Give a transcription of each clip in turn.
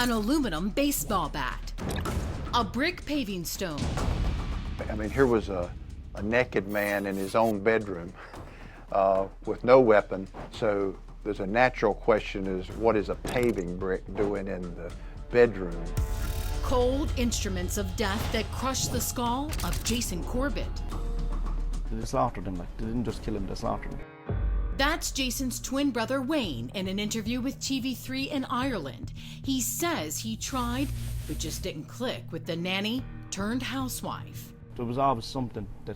an aluminum baseball bat, a brick paving stone. I mean, here was a naked man in his own bedroom with no weapon. So there's a natural question is, what is a paving brick doing in the bedroom? Cold instruments of death that crushed the skull of Jason Corbett. They slaughtered him, like, they didn't just kill him, they slaughtered him. That's Jason's twin brother Wayne in an interview with TV3 in Ireland. He says he tried, but just didn't click with the nanny turned housewife. There was always something that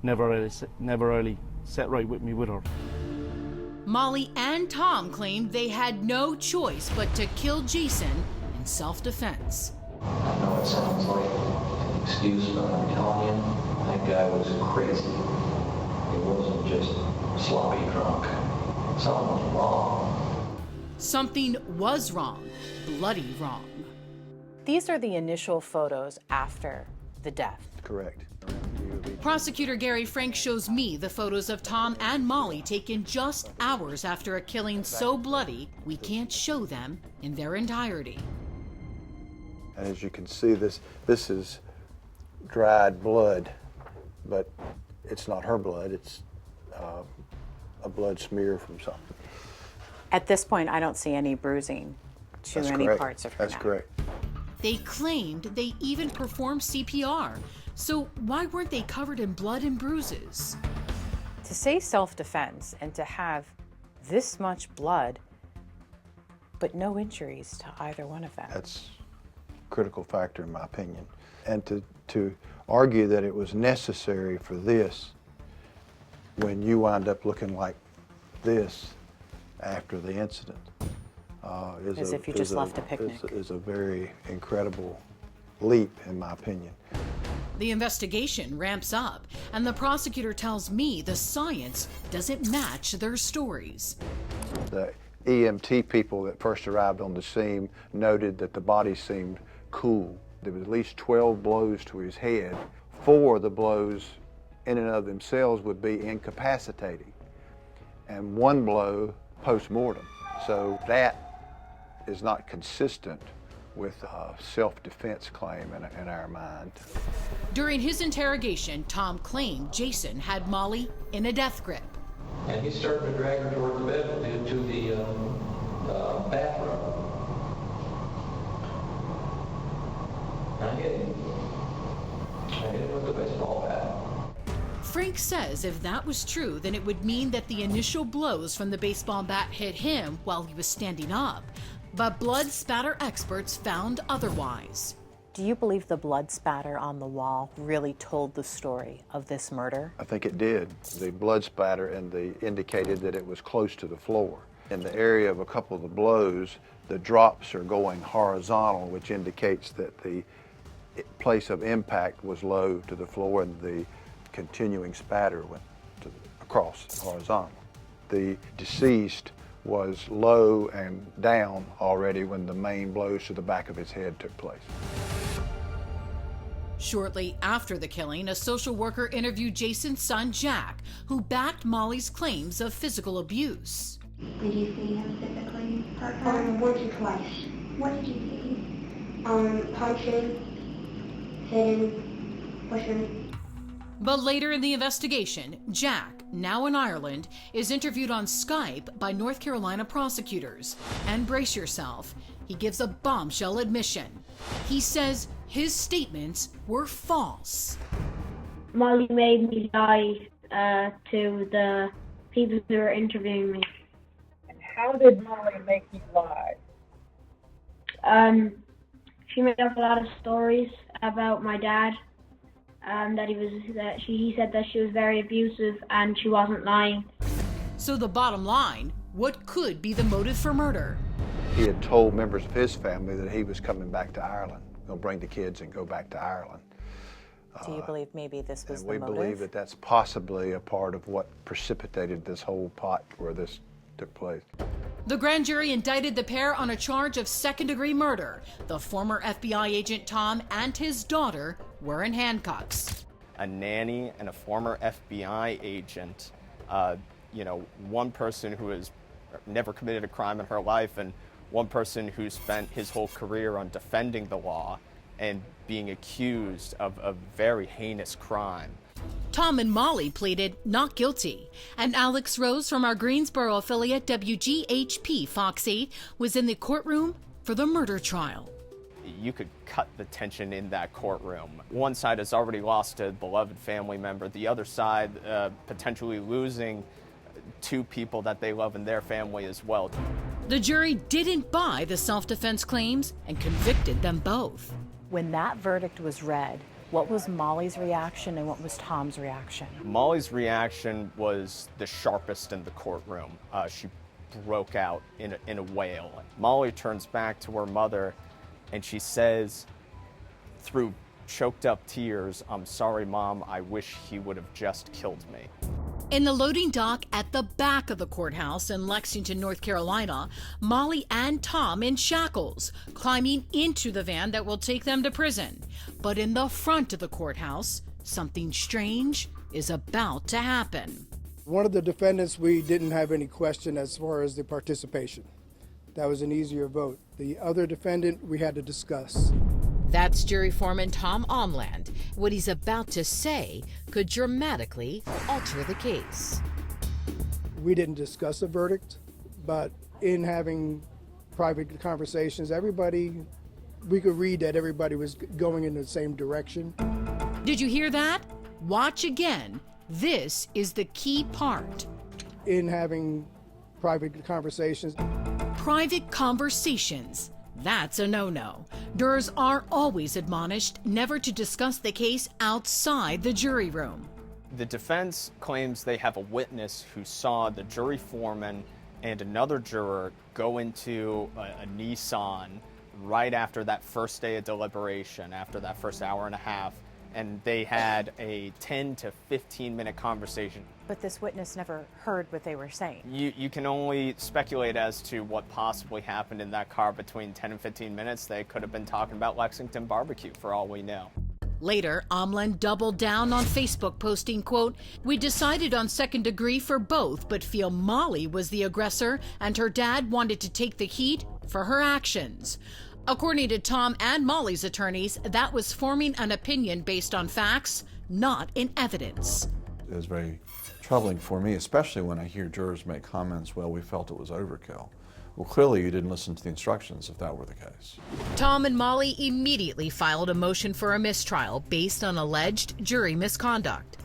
never really set right with me with her. Molly and Tom claimed they had no choice but to kill Jason in self-defense. I know it sounds like an excuse, but I'm telling you, that guy was crazy. He wasn't just sloppy drunk. Something was wrong. Something was wrong, bloody wrong. These are the initial photos after the death. Correct. Prosecutor Gary Frank shows me the photos of Tom and Molly taken just hours after a killing so bloody we can't show them in their entirety. And as you can see, this is dried blood, but it's not her blood, it's a blood smear from something. At this point, I don't see any bruising to That's any correct. parts of her That's neck. correct. They claimed they even performed CPR. So why weren't they covered in blood and bruises? To say self-defense and to have this much blood, but no injuries to either one of them. That's a critical factor in my opinion. And to argue that it was necessary for this when you wind up looking like this after the incident As if you just left a picnic. Is a very incredible leap in my opinion. The investigation ramps up, and the prosecutor tells me the science doesn't match their stories. The EMT people that first arrived on the scene noted that the body seemed cool. There was at least 12 blows to his head. 4 of the blows in and of themselves would be incapacitating, and 1 blow post-mortem. So that is not consistent with a self-defense claim in our mind. During his interrogation, Tom claimed Jason had Molly in a death grip. And he started to drag her toward the bed to the bathroom. And I hit him. I hit him with the baseball bat. Frank says if that was true, then it would mean that the initial blows from the baseball bat hit him while he was standing up. But blood spatter experts found otherwise. Do you believe the blood spatter on the wall really told the story of this murder? I think it did. The blood spatter indicated that it was close to the floor. In the area of a couple of the blows, the drops are going horizontal, which indicates that the place of impact was low to the floor and the continuing spatter went across horizontal. The deceased was low and down already when the main blows to the back of his head took place. Shortly after the killing, a social worker interviewed Jason's son, Jack, who backed Molly's claims of physical abuse. Did you see him physically hurt her? Once or twice. What did you see? Punching, hitting, pushing. But later in the investigation, Jack, now in Ireland, is interviewed on Skype by North Carolina prosecutors. And brace yourself, he gives a bombshell admission. He says his statements were false. Molly made me lie to the people who were interviewing me. How did Molly make you lie? She made up a lot of stories about my dad. He said that she was very abusive and she wasn't lying. So the bottom line, what could be the motive for murder? He had told members of his family that he was coming back to Ireland. He'll bring the kids and go back to Ireland. Do you believe maybe this was and the we motive? believe that that's possibly a part of what precipitated this whole pot where this took place. The grand jury indicted the pair on a charge of second-degree murder. The former FBI agent Tom and his daughter were in handcuffs. A nanny and a former FBI agent, one person who has never committed a crime in her life and one person who spent his whole career on defending the law and being accused of a very heinous crime. Tom and Molly pleaded not guilty, and Alex Rose from our Greensboro affiliate WGHP Fox 8 was in the courtroom for the murder trial. You could cut the tension in that courtroom. One side has already lost a beloved family member, the other side potentially losing two people that they love in their family as well. The jury didn't buy the self-defense claims and convicted them both. When that verdict was read, what was Molly's reaction and what was Tom's reaction? Molly's reaction was the sharpest in the courtroom. She broke out in a wail. Molly turns back to her mother and she says, through choked up tears, "I'm sorry, Mom, I wish he would have just killed me." In the loading dock at the back of the courthouse in Lexington, North Carolina, Molly and Tom in shackles, climbing into the van that will take them to prison. But in the front of the courthouse, something strange is about to happen. One of the defendants, we didn't have any question as far as the participation. That was an easier vote. The other defendant, we had to discuss. That's jury foreman Tom Omland. What he's about to say could dramatically alter the case. We didn't discuss a verdict, but in having private conversations, we could read that everybody was going in the same direction. Did you hear that? Watch again. This is the key part. In having private conversations. Private conversations. That's a no-no. Jurors are always admonished never to discuss the case outside the jury room. The defense claims they have a witness who saw the jury foreman and another juror go into a Nissan right after that first day of deliberation, after that first hour and a half, and they had a 10 to 15 minute conversation. But this witness never heard what they were saying. You can only speculate as to what possibly happened in that car between 10 and 15 minutes. They could have been talking about Lexington barbecue for all we know. Later, Omland doubled down on Facebook, posting, quote, "We decided on second degree for both, but feel Molly was the aggressor and her dad wanted to take the heat for her actions." According to Tom and Molly's attorneys, that was forming an opinion based on facts, not in evidence. It was very troubling for me, especially when I hear jurors make comments, "Well, we felt it was overkill." Well, clearly you didn't listen to the instructions if that were the case. Tom and Molly immediately filed a motion for a mistrial based on alleged jury misconduct.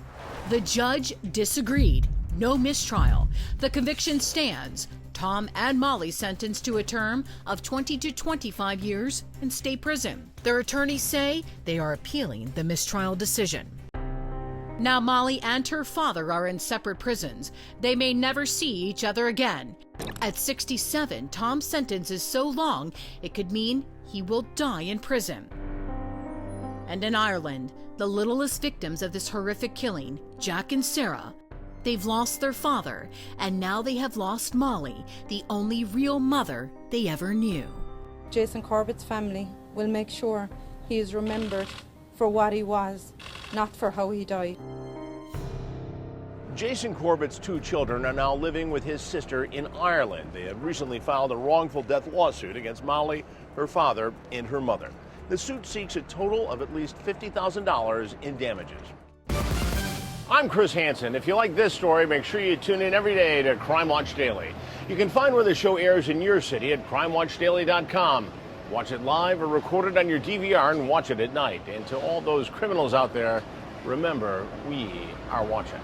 The judge disagreed. No mistrial. The conviction stands. Tom and Molly sentenced to a term of 20 to 25 years in state prison. Their attorneys say they are appealing the mistrial decision. Now Molly and her father are in separate prisons. They may never see each other again. At 67, Tom's sentence is so long it could mean he will die in prison. And in Ireland, the littlest victims of this horrific killing, Jack and Sarah, they've lost their father, and now they have lost Molly, the only real mother they ever knew. Jason Corbett's family will make sure he is remembered for what he was, not for how he died. Jason Corbett's two children are now living with his sister in Ireland. They have recently filed a wrongful death lawsuit against Molly, her father, and her mother. The suit seeks a total of at least $50,000 in damages. I'm Chris Hansen. If you like this story, make sure you tune in every day to Crime Watch Daily. You can find where the show airs in your city at crimewatchdaily.com. Watch it live or record it on your DVR and watch it at night. And to all those criminals out there, remember, we are watching.